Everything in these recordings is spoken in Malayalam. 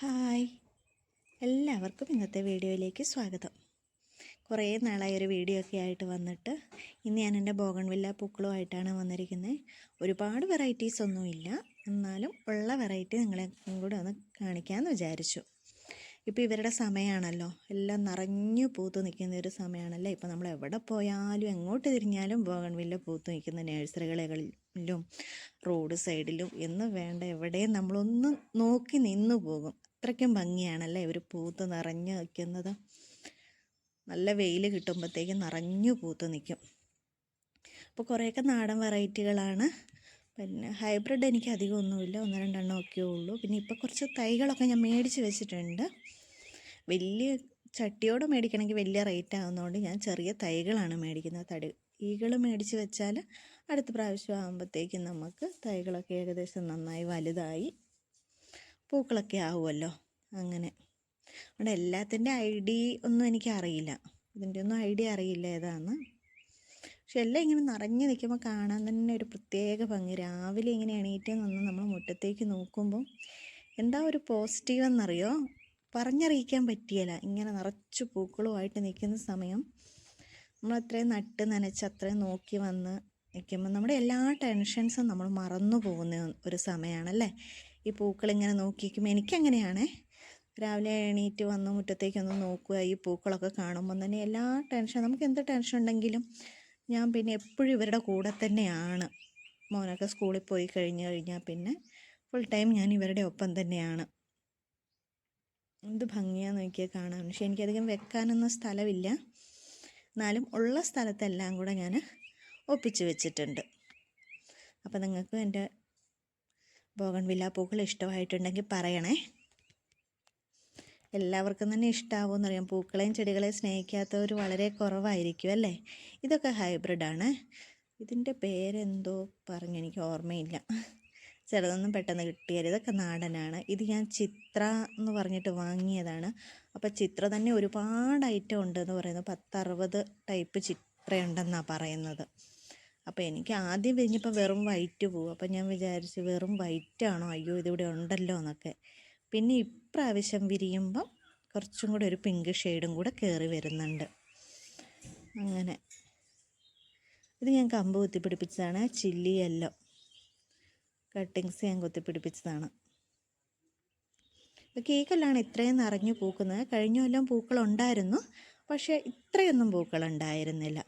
ഹായ്, എല്ലാവർക്കും ഇന്നത്തെ വീഡിയോയിലേക്ക് സ്വാഗതം. കുറേ നാളായി ഒരു വീഡിയോ ഒക്കെ ആയിട്ട് വന്നിട്ട് ഇന്ന് ഞാൻ എൻ്റെ ബോഗൺവില്ല പൂക്കളുമായിട്ടാണ് വന്നിരിക്കുന്നത്. ഒരുപാട് വെറൈറ്റീസ് ഒന്നുമില്ല, എന്നാലും ഉള്ള വെറൈറ്റി നിങ്ങളെ കൂടെ ഒന്ന് കാണിക്കാമെന്ന് വിചാരിച്ചു. ഇപ്പോൾ ഇവരുടെ സമയമാണല്ലോ, എല്ലാം നിറഞ്ഞു പൂത്ത് നിൽക്കുന്ന ഒരു സമയമാണല്ലോ. ഇപ്പോൾ നമ്മൾ എവിടെ പോയാലും എങ്ങോട്ട് തിരിഞ്ഞാലും ബോഗൺവില്ല പൂത്ത് നിൽക്കുന്ന നഴ്സറികളിലും റോഡ് സൈഡിലും എന്ന് വേണ്ട എവിടെയും നമ്മളൊന്ന് നോക്കി നിന്നു പോകും. അത്രയ്ക്കും ഭംഗിയാണല്ലേ ഇവർ പൂത്ത് നിറഞ്ഞു നിൽക്കുന്നത്. നല്ല വെയിൽ കിട്ടുമ്പോഴത്തേക്കും നിറഞ്ഞു പൂത്ത് നിൽക്കും. അപ്പോൾ കുറേയൊക്കെ നാടൻ വെറൈറ്റികളാണ്. പിന്നെ ഹൈബ്രിഡ് എനിക്ക് അധികം ഒന്നുമില്ല, 1-2 ഒക്കെ ഉള്ളൂ. പിന്നെ ഇപ്പോൾ കുറച്ച് തൈകളൊക്കെ ഞാൻ മേടിച്ച് വെച്ചിട്ടുണ്ട്. വലിയ ചട്ടിയോടെ മേടിക്കണമെങ്കിൽ വലിയ റേറ്റ് ആകുന്നതുകൊണ്ട് ഞാൻ ചെറിയ തൈകളാണ് മേടിക്കുന്നത്. തൈകൾ മേടിച്ച് വെച്ചാൽ അടുത്ത പ്രാവശ്യം ആകുമ്പോഴത്തേക്കും നമുക്ക് തൈകളൊക്കെ ഏകദേശം നന്നായി വലുതായി പൂക്കളൊക്കെ ആവുമല്ലോ. അങ്ങനെ അവിടെ എല്ലാത്തിൻ്റെ ഒന്നും എനിക്കറിയില്ല, ഇതിൻ്റെ ഒന്നും ഐഡിയ അറിയില്ല ഏതാന്ന്. പക്ഷെ എല്ലാം ഇങ്ങനെ നിറഞ്ഞു നിൽക്കുമ്പോൾ കാണാൻ തന്നെ ഒരു പ്രത്യേക ഭംഗി. രാവിലെ ഇങ്ങനെ എണീറ്റ് നിന്ന് നമ്മൾ മുറ്റത്തേക്ക് നോക്കുമ്പോൾ എന്താ ഒരു പോസിറ്റീവ് എന്നറിയോ, പറഞ്ഞറിയിക്കാൻ പറ്റിയല്ല. ഇങ്ങനെ നിറച്ച് പൂക്കളുമായിട്ട് നിൽക്കുന്ന സമയം നമ്മൾ അത്രയും നട്ട് നനച്ച് അത്രയും നോക്കി വന്ന് നിൽക്കുമ്പോൾ നമ്മുടെ എല്ലാ ടെൻഷൻസും നമ്മൾ മറന്നു പോകുന്ന ഒരു സമയമാണല്ലേ ഈ പൂക്കളിങ്ങനെ നോക്കി നിൽക്കുമ്പോൾ. എനിക്കങ്ങനെയാണേ, രാവിലെ എണീറ്റ് വന്ന് മുറ്റത്തേക്കൊന്ന് നോക്കുക, ഈ പൂക്കളൊക്കെ കാണുമ്പം തന്നെ എല്ലാ നമുക്ക് എന്ത് ടെൻഷൻ ഉണ്ടെങ്കിലും ഞാൻ പിന്നെ എപ്പോഴും ഇവരുടെ കൂടെ തന്നെയാണ്. മോനൊക്കെ സ്കൂളിൽ പോയി കഴിഞ്ഞാൽ പിന്നെ ഫുൾ ടൈം ഞാൻ ഇവരുടെ ഒപ്പം തന്നെയാണ്. എന്ത് ഭംഗിയാന്ന് നോക്കിയാൽ കാണാൻ. പക്ഷെ എനിക്കധികം വെക്കാനൊന്നും സ്ഥലമില്ല, എന്നാലും ഉള്ള സ്ഥലത്തെല്ലാം കൂടെ ഞാൻ ഒപ്പിച്ച് വെച്ചിട്ടുണ്ട്. അപ്പോൾ നിങ്ങൾക്ക് എൻ്റെ ബോഗൺവില്ല പൂക്കൾ ഇഷ്ടമായിട്ടുണ്ടെങ്കിൽ പറയണേ. എല്ലാവർക്കും തന്നെ ഇഷ്ടമാവുമെന്നറിയാം. പൂക്കളെയും ചെടികളെയും സ്നേഹിക്കാത്തവർ വളരെ കുറവായിരിക്കും അല്ലേ. ഇതൊക്കെ ഹൈബ്രിഡാണ്. ഇതിൻ്റെ പേരെന്തോ എനിക്ക് ഓർമ്മയില്ല, ചിലതൊന്നും പെട്ടെന്ന് കിട്ടിയാൽ. ഇതൊക്കെ നാടനാണ്. ഇത് ഞാൻ ചിത്ര എന്ന് പറഞ്ഞിട്ട് വാങ്ങിയതാണ്. അപ്പോൾ ചിത്ര തന്നെ ഒരുപാട് ഐറ്റം ഉണ്ടെന്ന് പറയുന്നത്, 10-60 ടൈപ്പ് ചിത്രയുണ്ടെന്നാണ് പറയുന്നത്. അപ്പോൾ എനിക്ക് ആദ്യം വിരിഞ്ഞപ്പോൾ വെറും വൈറ്റ് പൂവ്. അപ്പോൾ ഞാൻ വിചാരിച്ചു വെറും വൈറ്റാണോ, അയ്യോ ഇതിവിടെ ഉണ്ടല്ലോ എന്നൊക്കെ. പിന്നെ ഇപ്രാവശ്യം വിരിയുമ്പം കുറച്ചും കൂടെ ഒരു പിങ്ക് ഷെയ്ഡും കൂടെ കയറി വരുന്നുണ്ട്. അങ്ങനെ ഇത് ഞാൻ കമ്പ് കുത്തിപ്പിടിപ്പിച്ചതാണ്. ചില്ലി യെല്ലോ കട്ടിങ്സ് ഞാൻ കുത്തിപ്പിടിപ്പിച്ചതാണ്. ഇതൊക്കെ ഈ കൊല്ലാണ് ഇത്രയും നിറഞ്ഞു പൂക്കുന്നത്. കഴിഞ്ഞ കൊല്ലം പൂക്കളുണ്ടായിരുന്നു, പക്ഷേ ഇത്രയൊന്നും പൂക്കളുണ്ടായിരുന്നില്ല.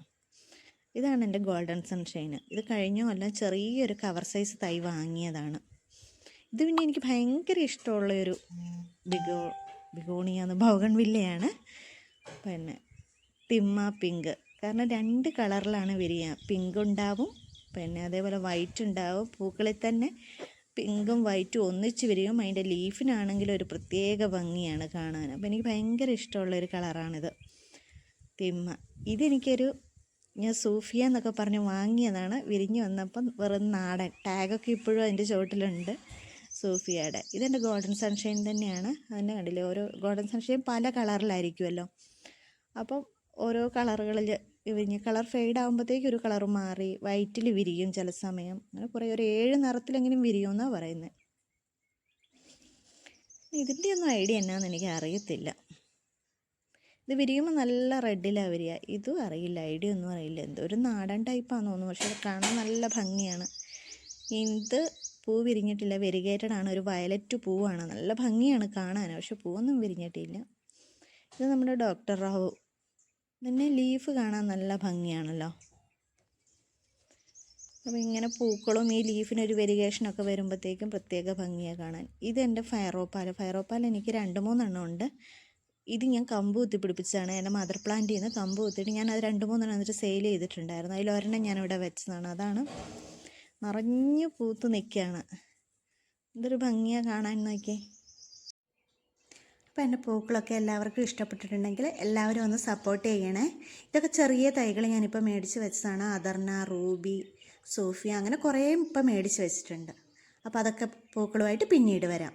ഇതാണ് എൻ്റെ ഗോൾഡൻ സൺഷൈൻ. ഇത് കഴിഞ്ഞ കൊല്ലം ചെറിയൊരു കവർ സൈസ് തൈ വാങ്ങിയതാണ്. ഇത് പിന്നെ എനിക്ക് ഭയങ്കര ഇഷ്ടമുള്ളൊരു ബിഗോണിയ ബോഗൺവില്ലയാണ്. പിന്നെ തിമ്മ പിങ്ക്, കാരണം 2 കളറിലാണ് വിരിയുക. പിങ്ക് ഉണ്ടാവും, പിന്നെ അതേപോലെ വൈറ്റ് ഉണ്ടാവും. പൂക്കളിൽ തന്നെ പിങ്കും വൈറ്റും ഒന്നിച്ച് വിരിയും. അതിൻ്റെ ലീഫിനാണെങ്കിൽ ഒരു പ്രത്യേക ഭംഗിയാണ് കാണാൻ. അപ്പോൾ എനിക്ക് ഭയങ്കര ഇഷ്ടമുള്ളൊരു കളറാണിത്, തിമ്മ. ഞാൻ സൂഫിയ എന്നൊക്കെ പറഞ്ഞ് വാങ്ങിയതാണ്. വിരിഞ്ഞ് വന്നപ്പം വെറും നാടൻ ടാഗൊക്കെ ഇപ്പോഴും അതിൻ്റെ ചുവട്ടിലുണ്ട്, സൂഫിയയുടെ. ഇതെൻ്റെ ഗോൾഡൻ സൺഷൈൻ തന്നെയാണ്. അതിൻ്റെ കണ്ടില്ലേ, ഓരോ ഗോൾഡൻ സൺഷൈൻ പല കളറിലായിരിക്കുമല്ലോ. അപ്പം ഓരോ കളറുകളിൽ വിരിഞ്ഞ് കളർ ഫെയ്ഡ് ആകുമ്പോഴത്തേക്കും ഒരു കളർ മാറി വൈറ്റിൽ വിരിയും ചില സമയം. അങ്ങനെ കുറേ ഒരു 7 നിറത്തിലെങ്കിലും വിരിയുമെന്നാണ് പറയുന്നത്. ഇതിൻ്റെ ഒന്നും ഐഡിയ എന്നാന്ന് എനിക്ക് അറിയത്തില്ല. ഇത് വിരിയുമ്പോൾ നല്ല റെഡിലാണ് വരിക. ഇതും അറിയില്ല, ഐഡിയ ഒന്നും അറിയില്ല. എന്തോ ഒരു നാടൻ ടൈപ്പാണെന്ന് തോന്നുന്നു, പക്ഷേ അത് കാണാൻ നല്ല ഭംഗിയാണ്. ഇത് പൂ വിരിഞ്ഞിട്ടില്ല, വെരിഗേറ്റഡ് ആണ്. ഒരു വയലറ്റ് പൂവാണ്, നല്ല ഭംഗിയാണ് കാണാൻ, പക്ഷെ പൂവൊന്നും വിരിഞ്ഞിട്ടില്ല. ഇത് നമ്മുടെ ഡോക്ടർ റാവു. പിന്നെ ലീഫ് കാണാൻ നല്ല ഭംഗിയാണല്ലോ. അപ്പോൾ ഇങ്ങനെ പൂക്കളും ഈ ലീഫിനൊരു വെരിഗേഷനൊക്കെ വരുമ്പോഴത്തേക്കും പ്രത്യേക ഭംഗിയാണ് കാണാൻ. ഇതെൻ്റെ ഫയറോപ്പാൽ എനിക്ക് 2-3 എണ്ണം ഉണ്ട്. ഇത് ഞാൻ കമ്പ് കുത്തിപ്പിടിപ്പിച്ചതാണ്. എൻ്റെ മദർ പ്ലാന്റിൽ നിന്ന് കമ്പ് കുത്തിയിട്ട് ഞാൻ അത് 2-3 എണ്ണം എന്നിട്ട് സെയിൽ ചെയ്തിട്ടുണ്ടായിരുന്നു. അതിലൊരെണ്ണം ഞാനിവിടെ വെച്ചതാണ്. അതാണ് നിറഞ്ഞു പൂത്ത് നിൽക്കുകയാണ്. ഇതൊരു ഭംഗിയാണ് കാണാൻ, നോക്കി. അപ്പോൾ എൻ്റെ പൂക്കളൊക്കെ എല്ലാവർക്കും ഇഷ്ടപ്പെട്ടിട്ടുണ്ടെങ്കിൽ എല്ലാവരും ഒന്ന് സപ്പോർട്ട് ചെയ്യണേ. ഇതൊക്കെ ചെറിയ തൈകൾ ഞാനിപ്പോൾ മേടിച്ച് വെച്ചതാണ്. അദർന, റൂബി, സോഫിയ, അങ്ങനെ കുറേ ഇപ്പോൾ മേടിച്ച് വെച്ചിട്ടുണ്ട്. അപ്പോൾ അതൊക്കെ പൂക്കളുമായിട്ട് പിന്നീട് വരാം.